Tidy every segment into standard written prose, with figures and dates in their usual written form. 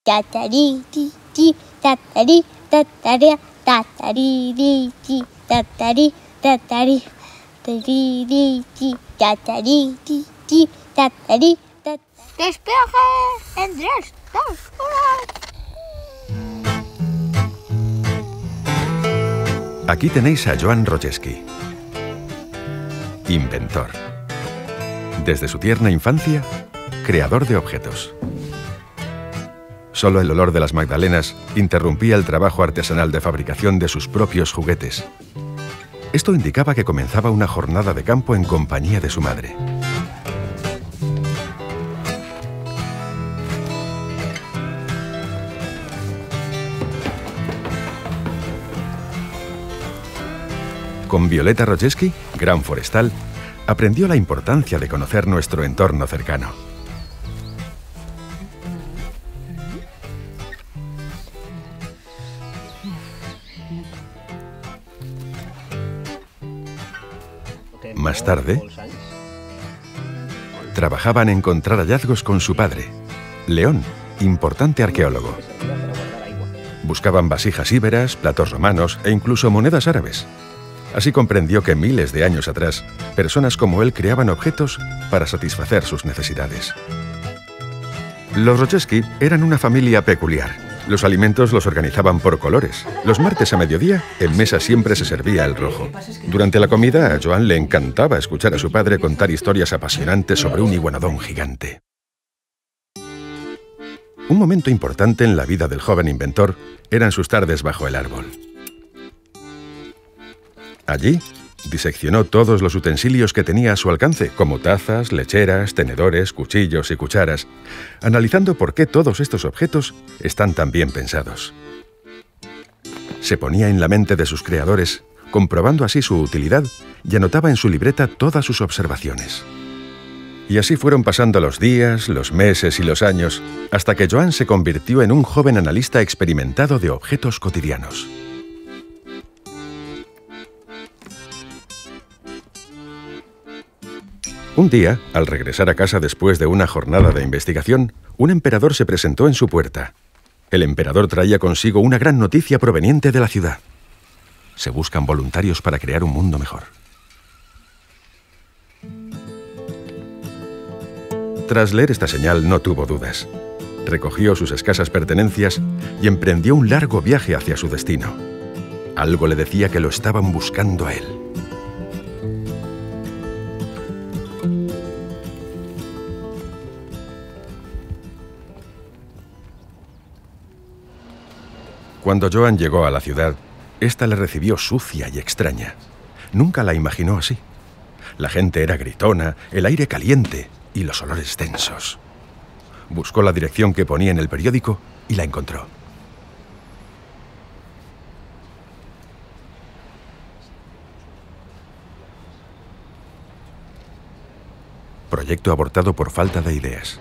tatarí, ti, ti, tatarí, tatarí, tatarí, ti, tatarí, tatarí, tatarí, ti, tatarí, ti, tatarí, tatarí. ¡Despeje! En 3, 2, 1. Aquí tenéis a Joan Rogesky, inventor. Desde su tierna infancia, creador de objetos. Solo el olor de las magdalenas interrumpía el trabajo artesanal de fabricación de sus propios juguetes. Esto indicaba que comenzaba una jornada de campo en compañía de su madre. Con Violeta Rogesky, gran forestal, aprendió la importancia de conocer nuestro entorno cercano. Más tarde, trabajaba en encontrar hallazgos con su padre, León, importante arqueólogo. Buscaban vasijas íberas, platos romanos e incluso monedas árabes. Así comprendió que miles de años atrás, personas como él creaban objetos para satisfacer sus necesidades. Los Rogesky eran una familia peculiar. Los alimentos los organizaban por colores. Los martes a mediodía, en mesa siempre se servía el rojo. Durante la comida, a Joan le encantaba escuchar a su padre contar historias apasionantes sobre un iguanodón gigante. Un momento importante en la vida del joven inventor eran sus tardes bajo el árbol. Allí, diseccionó todos los utensilios que tenía a su alcance, como tazas, lecheras, tenedores, cuchillos y cucharas, analizando por qué todos estos objetos están tan bien pensados. Se ponía en la mente de sus creadores, comprobando así su utilidad, y anotaba en su libreta todas sus observaciones. Y así fueron pasando los días, los meses y los años, hasta que Joan se convirtió en un joven analista experimentado de objetos cotidianos. Un día, al regresar a casa después de una jornada de investigación, un emperador se presentó en su puerta. El emperador traía consigo una gran noticia proveniente de la ciudad. Se buscan voluntarios para crear un mundo mejor. Tras leer esta señal, no tuvo dudas. Recogió sus escasas pertenencias y emprendió un largo viaje hacia su destino. Algo le decía que lo estaban buscando a él. Cuando Joan llegó a la ciudad, ésta le recibió sucia y extraña. Nunca la imaginó así. La gente era gritona, el aire caliente y los olores densos. Buscó la dirección que ponía en el periódico y la encontró. Proyecto abortado por falta de ideas.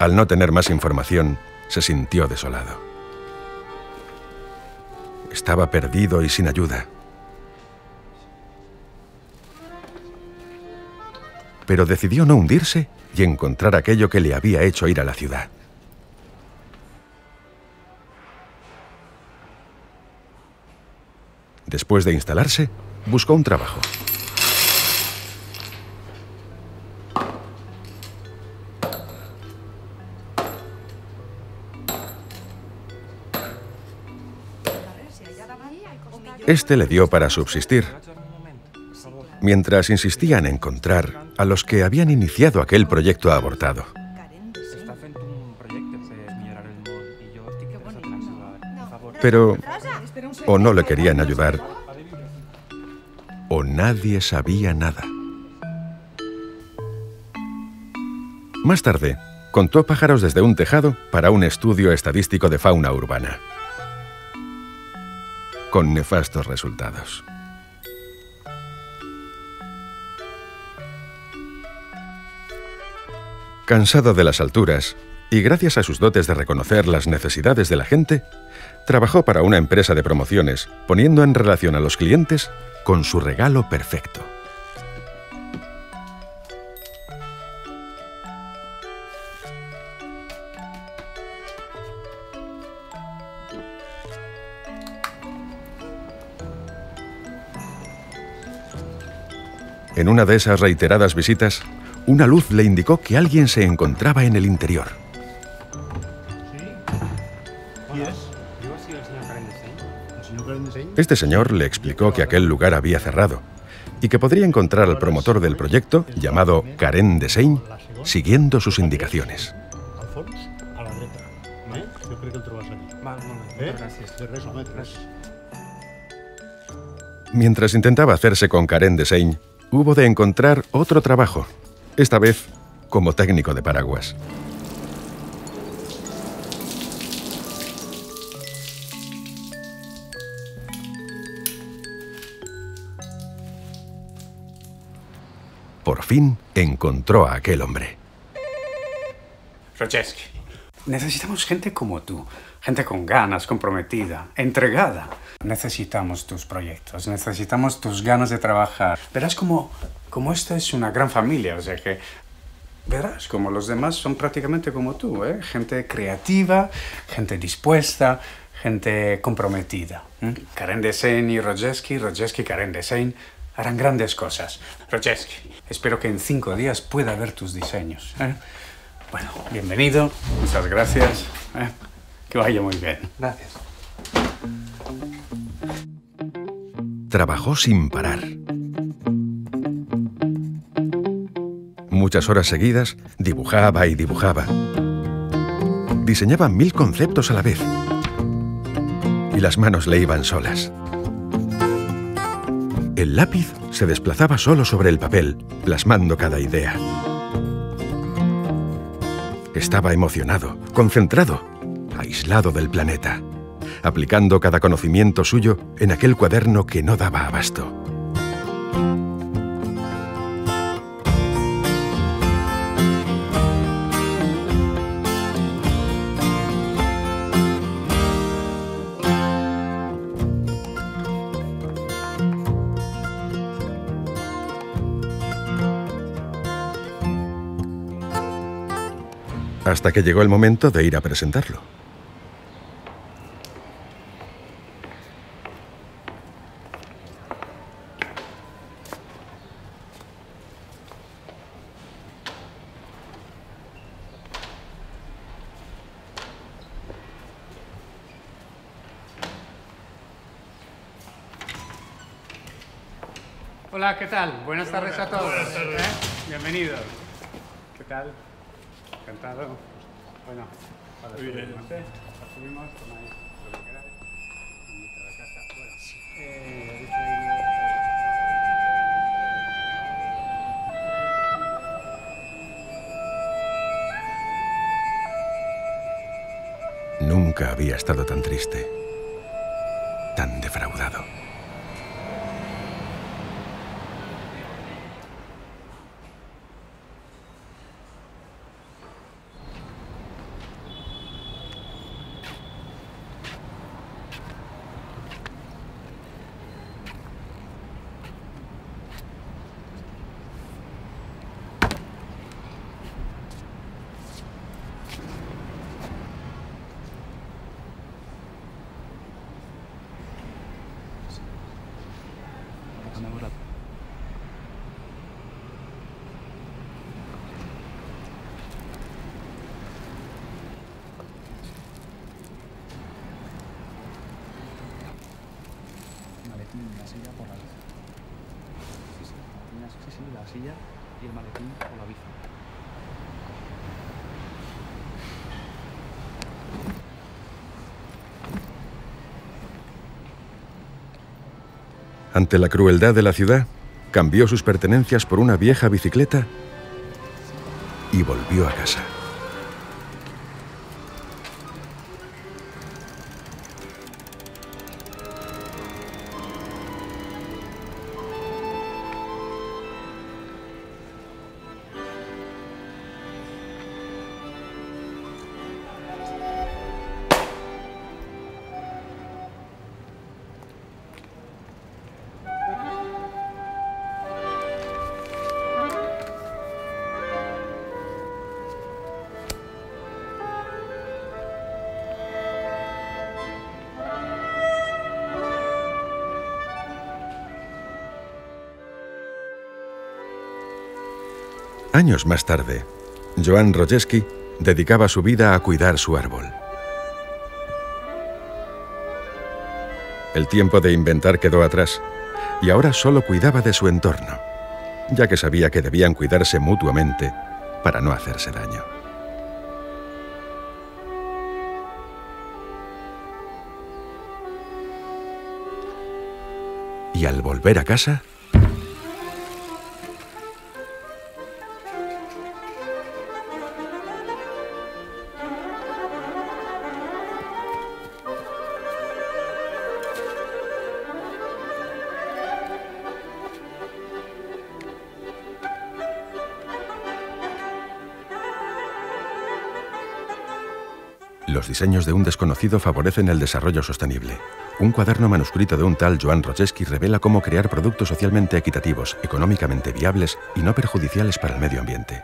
Al no tener más información, se sintió desolado. Estaba perdido y sin ayuda. Pero decidió no hundirse y encontrar aquello que le había hecho ir a la ciudad. Después de instalarse, buscó un trabajo. Este le dio para subsistir, mientras insistía en encontrar a los que habían iniciado aquel proyecto abortado. Pero o no le querían ayudar, o nadie sabía nada. Más tarde, contó pájaros desde un tejado para un estudio estadístico de fauna urbana, con nefastos resultados. Cansado de las alturas Y gracias a sus dotes de reconocer las necesidades de la gente, trabajó para una empresa de promociones, poniendo en relación a los clientes con su regalo perfecto. En una de esas reiteradas visitas, una luz le indicó que alguien se encontraba en el interior. Este señor le explicó que aquel lugar había cerrado y que podría encontrar al promotor del proyecto, llamado Karen Desaign, siguiendo sus indicaciones. Mientras intentaba hacerse con Karen Desaign, hubo de encontrar otro trabajo, esta vez como técnico de paraguas. Por fin encontró a aquel hombre. Rogeski, necesitamos gente como tú, gente con ganas, comprometida, entregada. Necesitamos tus proyectos, necesitamos tus ganas de trabajar. Verás como esta es una gran familia, o sea que verás como los demás son prácticamente como tú, ¿eh? Gente creativa, gente dispuesta, gente comprometida. Karen Desaign y Rogeski, Rogeski, Karen Desaign harán grandes cosas. Rogeski, espero que en 5 días pueda ver tus diseños, ¿eh? Bueno, bienvenido, muchas gracias, ¿eh? Que vaya muy bien. Gracias. Trabajó sin parar. Muchas horas seguidas dibujaba y dibujaba. Diseñaba 1000 conceptos a la vez. Y las manos le iban solas. El lápiz se desplazaba solo sobre el papel, plasmando cada idea. Estaba emocionado, concentrado, aislado del planeta, aplicando cada conocimiento suyo en aquel cuaderno que no daba abasto. Hasta que llegó el momento de ir a presentarlo. Hola, ¿qué tal? Buenas tardes a todos. Buenas tardes. Bienvenidos. ¿Qué tal? Encantado. Bueno, para Muy bien. subimos, tomáis lo que queráis. Invito a la casa. Bueno, Nunca había estado tan triste, tan defraudado. La silla por la bici. Sí, la silla y el maletín por la bici. Ante la crueldad de la ciudad, cambió sus pertenencias por una vieja bicicleta y volvió a casa. Años más tarde, Joan Rodzeski dedicaba su vida a cuidar su árbol. El tiempo de inventar quedó atrás y ahora solo cuidaba de su entorno, ya que sabía que debían cuidarse mutuamente para no hacerse daño. Y al volver a casa, los diseños de un desconocido favorecen el desarrollo sostenible. Un cuaderno manuscrito de un tal Joan Rodzeski revela cómo crear productos socialmente equitativos, económicamente viables y no perjudiciales para el medio ambiente.